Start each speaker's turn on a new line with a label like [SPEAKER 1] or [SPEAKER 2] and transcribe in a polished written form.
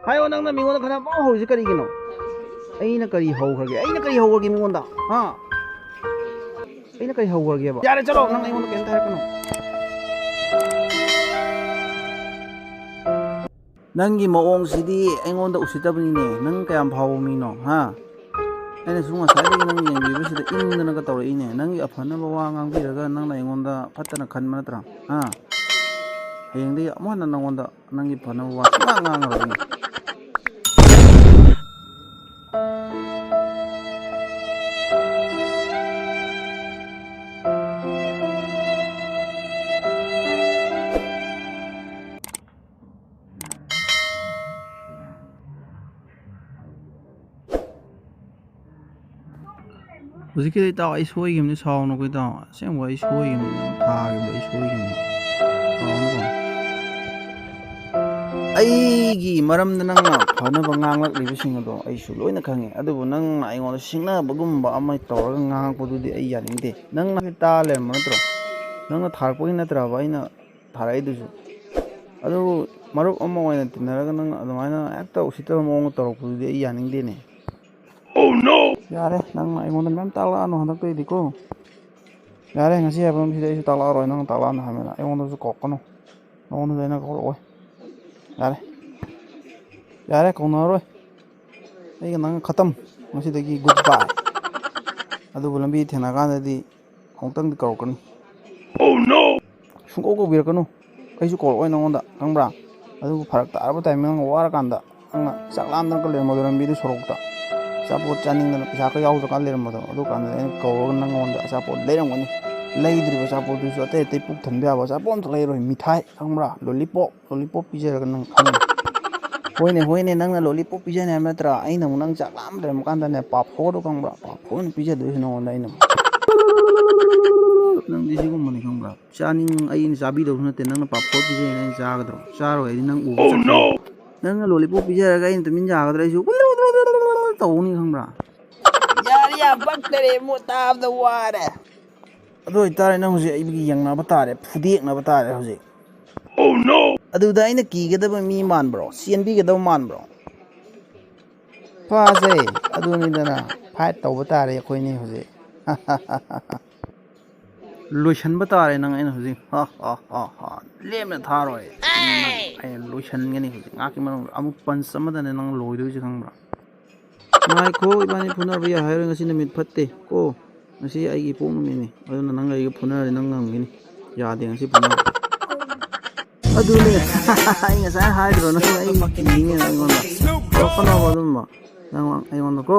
[SPEAKER 1] 하요 낭나 미고나 가나 뭐 호지 거리기노 아이나 거리 호그게 아이나 거리 호그게 미고다 하 아이나 거리 호그게 봐 야래 चलो 낭나 이고나 깬다 할거노 낭기 모옹시디 아이고나 우시다분이네 낭 그냥 파오미노 하 아이나 중앙 사이드기 낭기 앵비버시다 인드나 가 떠오르이네 낭기 아파나바 와 낭비라가 낭나 이고나 파트나 칸마드라 하 hingdi amuhan na nangwanda nangi panawa ngang ro ni Huziki ta ai soi gimni saunu ko ta sem wai soi gimni ta gi bai soi gimni ꯑꯩꯒꯤ ꯃꯔꯝꯗ ꯅꯪꯅ ꯐꯅꯕ ꯉꯥꯡꯂꯛꯂꯤꯕꯁꯤꯡ ꯑꯗꯣ ꯑꯩꯁꯨ ꯂꯣꯏꯅ ꯈꯪꯉꯦ ꯑꯗꯨꯕꯨ ꯅꯪꯅ ꯑꯩꯉꯣꯟꯗ ꯁꯤꯡꯅꯕꯒꯨꯝꯕ ꯑꯃ ꯇꯧꯔꯒ ꯉꯥꯡꯉꯛꯄꯗꯨꯗꯤ ꯑꯩ ꯌꯥꯅꯤꯡꯗꯦ ꯅꯪꯅ ꯇꯥ ꯂꯩꯔꯝꯕ ꯅꯠꯇ꯭ꯔꯣ ꯅꯪꯅ ꯊꯥꯔꯛꯄꯒꯤ ꯅꯠꯇ꯭ꯔꯕ ꯑꯩꯅ ꯊꯥꯔꯛꯏꯗꯨꯁꯨ ꯑꯗꯨꯕꯨ ꯃꯔꯨꯞ ꯑꯃ ꯑꯣꯏꯅ ꯇꯤꯟꯅꯔꯒ ꯅꯪꯅ ꯑꯗꯨꯃꯥꯏꯅ ꯍꯦꯛꯇ ꯎꯁꯤꯠꯇꯕ ꯃꯑꯣꯡꯗ ꯇꯧꯔꯛꯄꯗꯨꯗꯤ ꯑꯩ ꯌꯥꯅꯤꯡꯗꯦꯅꯦ ꯌꯥꯔꯦ ꯅꯪꯅ ꯑꯩꯉꯣꯟꯗ ꯃꯌꯥꯝ ꯇꯥꯛꯂꯛꯑꯅꯨ ꯍꯟꯗꯛꯇꯩꯗꯤꯀꯣ ꯌꯥꯔꯦ ꯉꯁꯤ ꯍꯥꯏꯕ ꯃꯁꯤꯗ ꯑꯩꯁꯨ ꯇꯥꯛꯂꯛꯑꯔꯣꯏ ꯅꯪꯅ ꯇꯥꯛꯂꯛꯑꯅꯨ ꯍꯥꯏꯕꯅ ꯑꯩꯉꯣꯟꯗꯁꯨ ꯀꯧꯔꯛꯀꯅꯨ ꯅꯉꯣꯟꯗꯁꯨ ꯑꯩꯅ ꯀꯧꯔꯛꯑꯣꯏ ꯌꯥꯔꯦ ꯌꯥꯔꯦ ꯀꯧꯅꯔꯔꯣꯏ ꯑꯩꯒ ꯅꯪ ꯈꯇꯝ ꯉꯁꯤꯗꯒꯤ ꯒꯨꯗ ꯕꯥꯏ ꯑꯗꯨꯕꯨ ꯂꯝꯕꯤ ꯊꯦꯡꯅꯀꯥꯟꯗꯗꯤ ꯑꯃꯨꯛꯇꯪꯗꯤ ꯀꯧꯔꯛꯀꯅꯤ ꯁꯨꯡꯀꯧ ꯀꯧꯕꯤꯔꯛꯀꯅꯨ ꯑꯩꯁꯨ ꯀꯧꯔꯛꯑꯣꯏ ꯅꯉꯣꯟꯗ ꯈꯪꯕ꯭ꯔꯥ ꯑꯗꯨꯕꯨ ꯐꯔꯛ ꯇꯥꯔꯕ ꯇꯥꯏꯃꯤꯡ ꯅꯪ ꯋꯥꯔꯀꯥꯟꯗ ꯅꯪꯅ ꯆꯥꯛ ꯂꯥꯝꯗꯅ ꯂꯩꯔꯝꯕꯗꯣ ꯂꯝꯕꯤꯗ ꯁꯣꯔꯣꯛꯇ ꯑꯆꯥꯄꯣꯠ ꯆꯥꯅꯤꯡꯗꯅ ꯄꯩꯁꯥꯒ ꯌꯥꯎꯗ꯭ꯔꯀꯥꯟꯗ ꯂꯩꯔꯝꯕꯗꯣ ꯑꯗꯨ ꯀꯥꯟꯗ ꯑꯩꯅ ꯀꯧꯔꯒ ꯅꯪꯉꯣꯟꯗ ꯑꯆꯥꯄꯣꯠ ꯂꯩꯔꯝꯒꯅꯤ ꯂꯩꯗ꯭ꯔꯤꯕ ꯑꯆꯥꯄꯣꯠꯇꯨꯁꯨ ꯑꯇꯩ ꯑꯇꯩ ꯄꯨꯛ ꯊꯟꯕ ꯌꯥꯕ ꯑꯆꯥꯄꯣꯠ ꯑꯝꯇ ꯂꯩꯔꯣꯏ ꯃꯤꯊꯥꯏ ꯈꯪꯕ꯭ꯔꯥ ꯂꯣꯂꯤꯄꯣꯞ ꯄꯤꯖꯔꯒ ꯅꯪ ꯈꯪꯉꯦ ꯍꯣꯏꯅꯦ ꯅꯪꯅ ꯂꯣꯂꯤꯄꯣꯞ ꯄꯤꯖꯅꯤ ꯍꯥꯏꯕ ꯅꯠꯇ꯭ꯔꯥ ꯑꯩꯅ ꯑꯃꯨꯛ ꯅꯪ ꯆꯥꯛ ꯂꯥꯝ ꯂꯩꯔꯝꯕ ꯀꯥꯟꯗꯅꯦ ꯄꯥꯐꯣꯔꯗꯣ ꯈꯪꯕ꯭ꯔꯥ ꯄꯥꯐꯣꯔꯅ ꯄꯤꯖꯗꯣꯏꯁꯤ ꯅꯉꯣꯟꯗ ꯑꯩꯅ ꯅꯪꯗꯤ ꯁꯤꯒꯨꯝꯕꯅꯤ ꯈꯪꯕ꯭ꯔꯥ ꯑꯩꯅ ꯆꯥꯕꯤꯗꯧꯁꯨ ꯅꯠꯇꯦ ꯅꯪꯅ ꯄꯥꯐꯣꯔ ꯄꯤꯖꯩꯅ ꯑꯩꯅ ꯆꯥꯒꯗ꯭ꯔꯣ ꯆꯥꯔꯣꯏ ꯑꯩꯗꯤ ꯅꯪ ꯎꯕ ꯆꯠꯈ꯭ꯔꯦ ꯅꯪꯅ ꯂꯣꯂꯤꯄꯣꯞ ꯄꯤꯖꯔꯒ ꯑꯩꯅ ꯇꯨꯃꯤꯟ ꯌꯥꯒꯗ꯭ꯔꯥ ꯑꯩꯁꯨ ꯇꯧꯅꯤ ꯈꯪꯕ꯭ꯔꯥ ꯌꯥꯔꯦ ꯌꯥꯝ ꯄꯛꯇꯔꯦ ꯃꯣ ꯇꯥꯕꯗ ꯋꯥꯔꯦ ꯑꯗꯨ ꯑꯣꯏꯇꯥꯔꯦ ꯅꯪ ꯍꯧꯖꯤꯛ ꯑꯩꯒꯤ ꯌꯦꯡꯅꯕ ꯇꯥꯔꯦ ꯐꯨꯗꯦꯛꯅꯕ ꯇꯥꯔꯦ ꯍꯧꯖꯤꯛ ꯑꯗꯨꯗ ꯑꯩꯅ ꯀꯤꯒꯗꯕ ꯃꯤ ꯃꯥꯟꯕ꯭ꯔꯣ ꯆꯦꯟꯕꯤꯒꯗꯕ ꯃꯥꯟꯕ꯭ꯔꯣ ꯐꯥꯖꯩ ꯑꯗꯨꯅꯤꯗꯅ ꯐꯥꯏꯠ ꯇꯧꯕ ꯇꯥꯔꯦ ꯑꯩꯈꯣꯏꯅꯤ ꯍꯧꯖꯤꯛ ꯂꯣꯏꯁꯟꯕ ꯇꯥꯔꯦ ꯅꯪ ꯑꯩꯅ ꯍꯧꯖꯤꯛ ꯂꯦꯝꯅ ꯊꯥꯔꯣꯏ ꯑꯩꯅ ꯂꯣꯏꯁꯟꯒꯅꯤ ꯍꯧꯖꯤꯛ ꯉꯥꯛꯀꯤ ꯃꯅꯨꯡꯗ ꯑꯃꯨꯛ ꯄꯟꯆ ꯑꯃꯗꯅꯦ ꯅꯪ ꯂꯣꯏꯗꯣꯏꯁꯦ ꯈꯪꯕ꯭ꯔꯥ ꯉꯥꯏꯈꯣ ꯏꯕꯥꯅꯤ ꯐꯨꯅꯕ ꯌꯥꯏ ꯍꯥꯏꯔꯣꯏ ꯉꯁꯤ ꯅꯨꯃꯤꯠ ꯐꯠꯇꯦ ꯀꯣ ꯉꯁꯤ ꯑꯩꯒꯤ ꯏꯄꯣꯛ ꯅꯨꯃꯤꯠꯅꯤ ꯑꯗꯨꯅ ꯅꯪ ꯑꯩꯒ ꯐꯨꯅꯔꯗꯤ ꯅꯪ ꯉꯝꯒꯅꯤ ꯌꯥꯗꯦ ꯉꯁꯤ ꯐꯨꯅꯕ ꯑꯗꯨꯅꯦ ꯑꯩ ꯉꯁꯥꯏ ꯍꯥꯏꯗ꯭ꯔꯣ ꯅꯪ ꯑꯩ ꯀꯤꯅꯦꯅ ꯑꯩꯉꯣꯟꯗ ꯇꯧꯔꯛꯀꯅꯣꯕ ꯑꯗꯨꯝꯕ ꯅꯪ ꯑꯩꯉꯣꯟꯗ ꯀꯣ